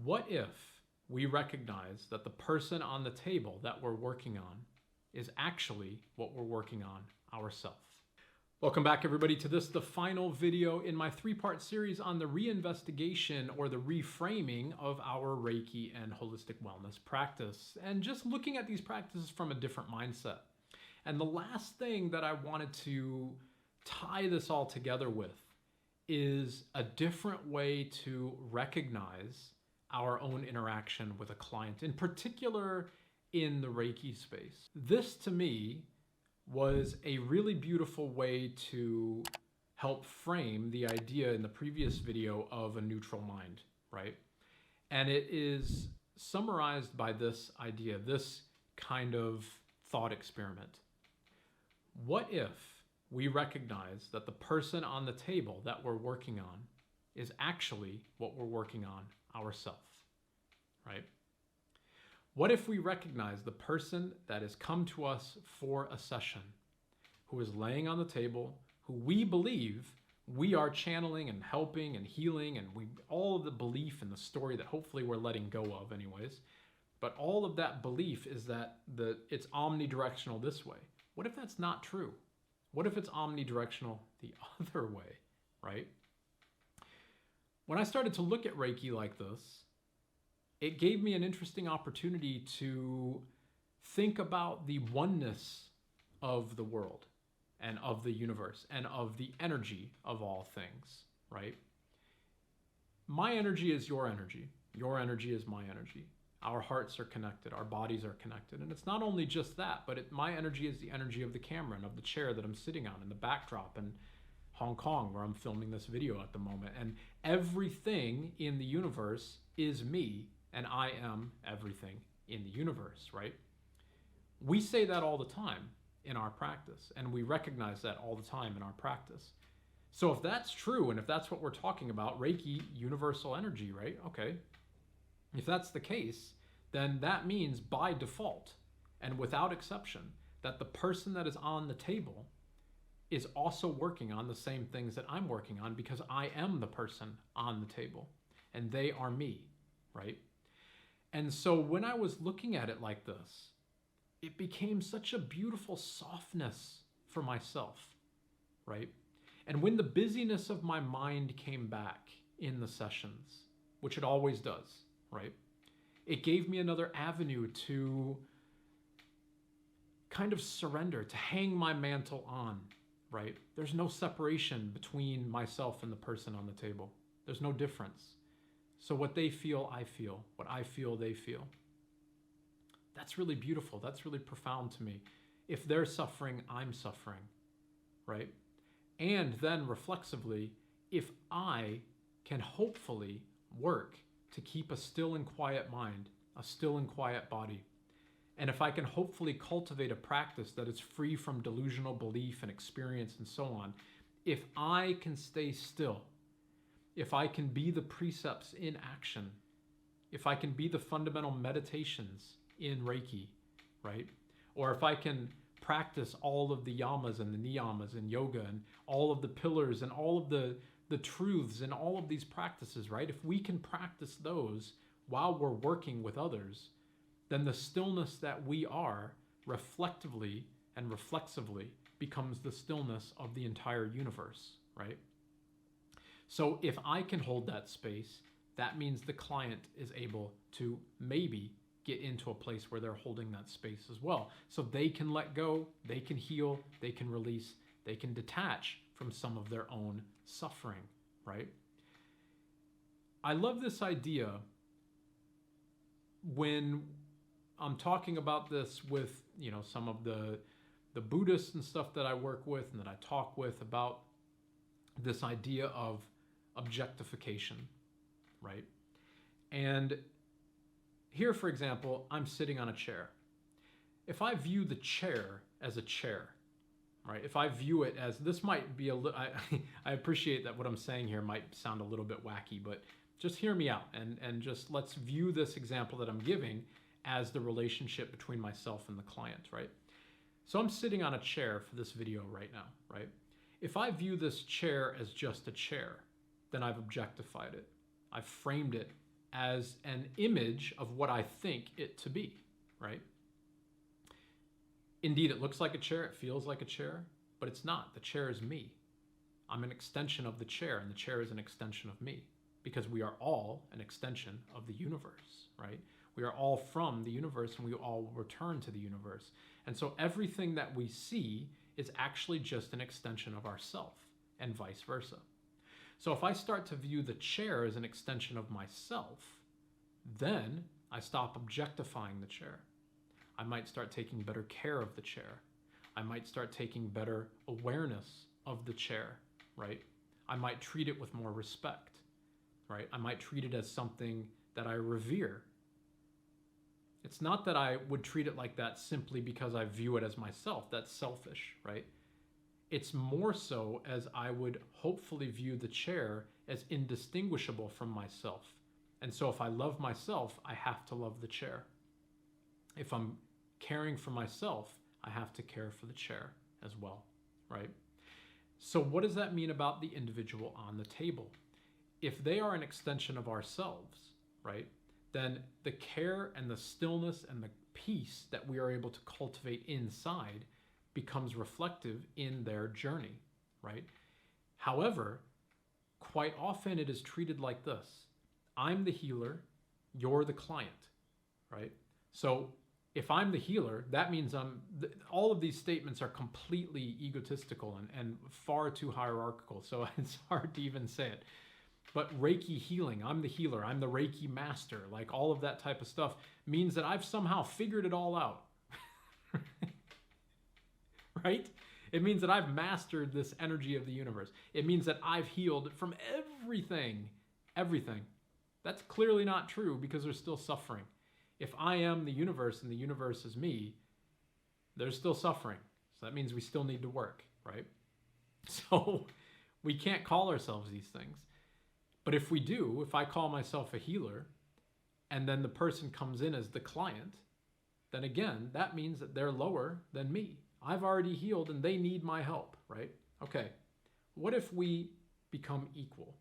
What if we recognize that the person on the table that we're working on is actually what we're working on ourselves? Welcome back, everybody, to the final video in my three-part series on the reinvestigation or the reframing of our Reiki and holistic wellness practice, and just looking at these practices from a different mindset. And the last thing that I wanted to tie this all together with is a different way to recognize our own interaction with a client, in particular in the Reiki space. This, to me, was a really beautiful way to help frame the idea in the previous video of a neutral mind, right? And it is summarized by this idea, this kind of thought experiment. What if we recognize that the person on the table that we're working on is actually what we're working on ourselves, right? What if we recognize the person that has come to us for a session, who is laying on the table, who we believe we are channeling and helping and healing, and all of the belief in the story that hopefully we're letting go of anyways, but all of that belief is that it's omnidirectional this way. What if that's not true? What if it's omnidirectional the other way, right? When I started to look at Reiki like this, it gave me an interesting opportunity to think about the oneness of the world and of the universe and of the energy of all things, right? My energy is your energy. Your energy is my energy. Our hearts are connected. Our bodies are connected. And it's not only just that, but my energy is the energy of the camera and of the chair that I'm sitting on and the backdrop in Hong Kong, where I'm filming this video at the moment. And everything in the universe is me, and I am everything in the universe, right? We say that all the time in our practice, and we recognize that all the time in our practice. So if that's true, and if that's what we're talking about, Reiki, universal energy, right? Okay. If that's the case, then that means by default and without exception that the person that is on the table is also working on the same things that I'm working on, because I am the person on the table and they are me, right? And so when I was looking at it like this, it became such a beautiful softness for myself, right? And when the busyness of my mind came back in the sessions, which it always does, right? It gave me another avenue to kind of surrender, to hang my mantle on, right? There's no separation between myself and the person on the table. There's no difference. So what they feel, I feel. What I feel, they feel. That's really beautiful. That's really profound to me. If they're suffering, I'm suffering, right? And then reflexively, if I can hopefully work to keep a still and quiet mind, a still and quiet body, and if I can hopefully cultivate a practice that is free from delusional belief and experience and so on, if I can stay still, if I can be the precepts in action, if I can be the fundamental meditations in Reiki, right? Or if I can practice all of the yamas and the niyamas in yoga and all of the pillars and all of the truths and all of these practices, right? If we can practice those while we're working with others, then the stillness that we are reflectively and reflexively becomes the stillness of the entire universe, right? So if I can hold that space, that means the client is able to maybe get into a place where they're holding that space as well. So they can let go, they can heal, they can release, they can detach from some of their own suffering, right? I love this idea when I'm talking about this with, some of the Buddhists and stuff that I work with and that I talk with about this idea of objectification, right? And here, for example, I'm sitting on a chair. If I view the chair as a chair, right? If I view it as, this might be I appreciate that what I'm saying here might sound a little bit wacky, but just hear me out and just let's view this example that I'm giving as the relationship between myself and the client, right? So I'm sitting on a chair for this video right now, right? If I view this chair as just a chair, then I've objectified it. I've framed it as an image of what I think it to be, right? Indeed, it looks like a chair, it feels like a chair, but it's not. The chair is me. I'm an extension of the chair, and the chair is an extension of me, because we are all an extension of the universe, right? We are all from the universe, and we all return to the universe. And so everything that we see is actually just an extension of ourself, and vice versa. So if I start to view the chair as an extension of myself, then I stop objectifying the chair. I might start taking better care of the chair. I might start taking better awareness of the chair, right? I might treat it with more respect, right? I might treat it as something that I revere. It's not that I would treat it like that simply because I view it as myself. That's selfish, right? It's more so as I would hopefully view the chair as indistinguishable from myself. And so if I love myself, I have to love the chair. If I'm caring for myself, I have to care for the chair as well, right? So what does that mean about the individual on the table? If they are an extension of ourselves, right, then the care and the stillness and the peace that we are able to cultivate inside becomes reflective in their journey, right? However, quite often it is treated like this. I'm the healer, you're the client, right? So if I'm the healer, that means all of these statements are completely egotistical and far too hierarchical, so it's hard to even say it. But Reiki healing, I'm the healer, I'm the Reiki master, like all of that type of stuff means that I've somehow figured it all out. Right? It means that I've mastered this energy of the universe. It means that I've healed from everything. Everything. That's clearly not true because there's still suffering. If I am the universe and the universe is me, there's still suffering. So that means we still need to work, right? So we can't call ourselves these things. But if we do, if I call myself a healer and then the person comes in as the client, then again, that means that they're lower than me. I've already healed and they need my help, right? Okay, what if we become equal?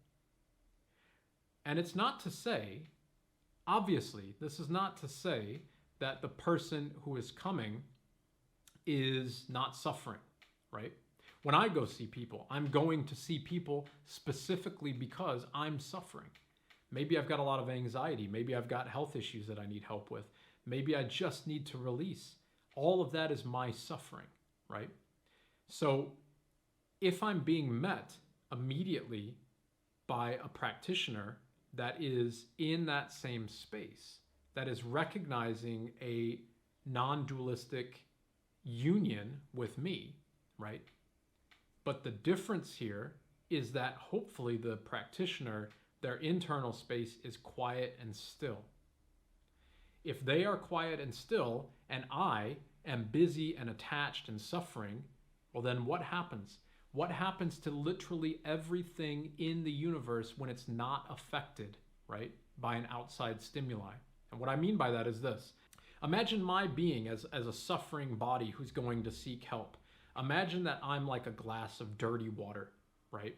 And it's not to say, obviously, this is not to say that the person who is coming is not suffering, right? When I go see people, I'm going to see people specifically because I'm suffering. Maybe I've got a lot of anxiety. Maybe I've got health issues that I need help with. Maybe I just need to release. All of that is my suffering, right? So if I'm being met immediately by a practitioner that is in that same space, that is recognizing a non-dualistic union with me, right? But the difference here is that hopefully the practitioner, their internal space is quiet and still. If they are quiet and still, and I am busy and attached and suffering, well then what happens? What happens to literally everything in the universe when it's not affected, right, by an outside stimuli? And what I mean by that is this. Imagine my being as a suffering body who's going to seek help. Imagine that I'm like a glass of dirty water, right?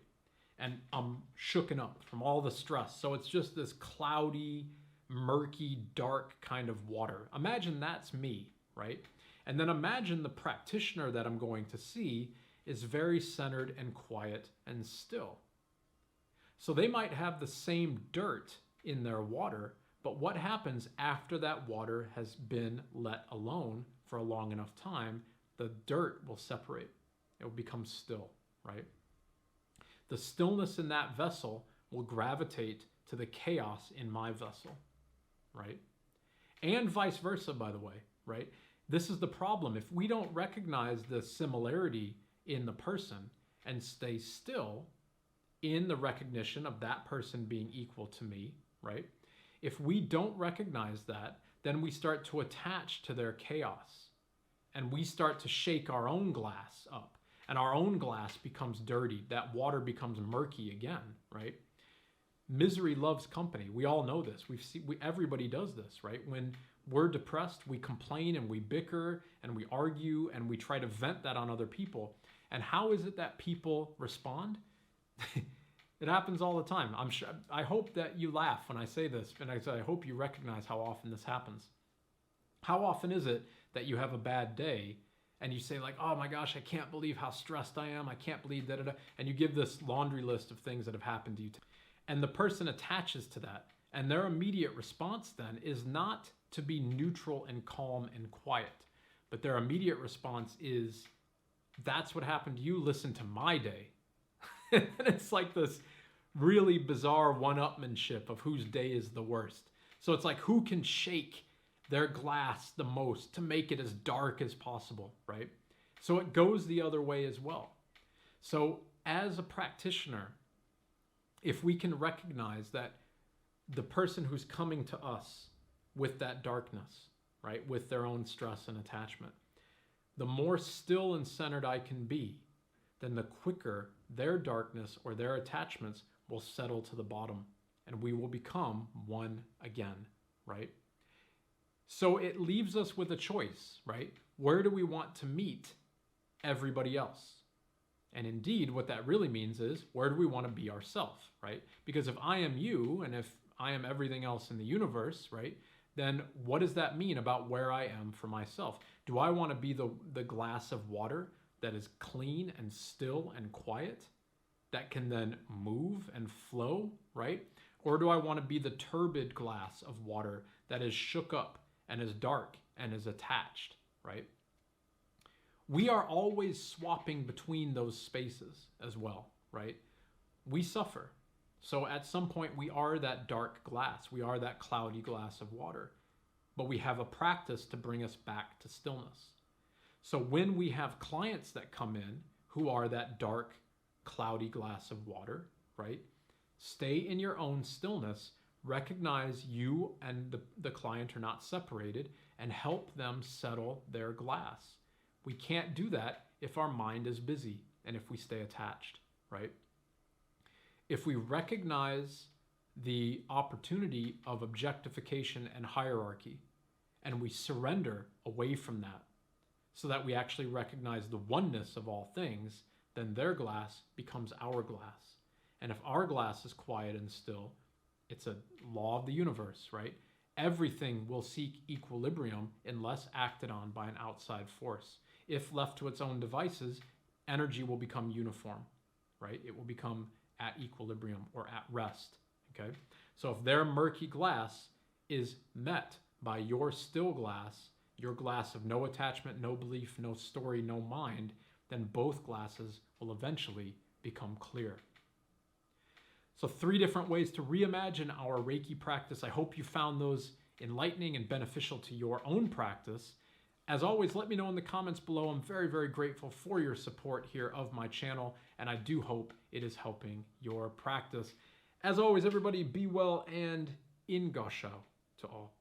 And I'm shooken up from all the stress. So it's just this cloudy, murky, dark kind of water. Imagine that's me, right? And then imagine the practitioner that I'm going to see is very centered and quiet and still. So they might have the same dirt in their water, but what happens after that water has been let alone for a long enough time? The dirt will separate. It will become still, right? The stillness in that vessel will gravitate to the chaos in my vessel, right? And vice versa, by the way, right? This is the problem. If we don't recognize the similarity in the person and stay still in the recognition of that person being equal to me, right? If we don't recognize that, then we start to attach to their chaos and we start to shake our own glass up and our own glass becomes dirty. That water becomes murky again, right? Misery loves company. We all know this. Everybody does this, right? When we're depressed, we complain and we bicker and we argue and we try to vent that on other people. And how is it that people respond? It happens all the time. I hope that you laugh when I say this, and I hope you recognize how often this happens. How often is it that you have a bad day and you say like, oh my gosh, I can't believe how stressed I am. I can't believe da-da-da. And you give this laundry list of things that have happened to you. And the person attaches to that. And their immediate response then is not to be neutral and calm and quiet. But their immediate response is, that's what happened to you. Listen to my day. And it's like this really bizarre one-upmanship of whose day is the worst. So it's like, who can shake their glass the most to make it as dark as possible, right? So it goes the other way as well. So as a practitioner, if we can recognize that the person who's coming to us with that darkness, right, with their own stress and attachment, the more still and centered I can be, then the quicker their darkness or their attachments will settle to the bottom and we will become one again, right? So it leaves us with a choice, right? Where do we want to meet everybody else? And indeed, what that really means is, where do we want to be ourselves, right? Because if I am you and if I am everything else in the universe, right, then what does that mean about where I am for myself? Do I want to be the glass of water that is clean and still and quiet, that can then move and flow, right? Or do I want to be the turbid glass of water that is shook up and is dark and is attached, right? We are always swapping between those spaces as well, right? We suffer. So at some point we are that dark glass. We are that cloudy glass of water. But we have a practice to bring us back to stillness. So when we have clients that come in who are that dark, cloudy glass of water, right? Stay in your own stillness, recognize you and the client are not separated, and help them settle their glass. We can't do that if our mind is busy and if we stay attached, right? If we recognize the opportunity of objectification and hierarchy, and we surrender away from that, so that we actually recognize the oneness of all things, then their glass becomes our glass. And if our glass is quiet and still, it's a law of the universe, right? Everything will seek equilibrium unless acted on by an outside force. If left to its own devices, energy will become uniform, right? It will become at equilibrium or at rest, okay? So if their murky glass is met by your still glass, your glass of no attachment, no belief, no story, no mind, then both glasses will eventually become clear. So 3 different ways to reimagine our Reiki practice. I hope you found those enlightening and beneficial to your own practice. As always, let me know in the comments below. I'm very, very grateful for your support here of my channel, and I do hope it is helping your practice. As always, everybody be well and in Gassho to all.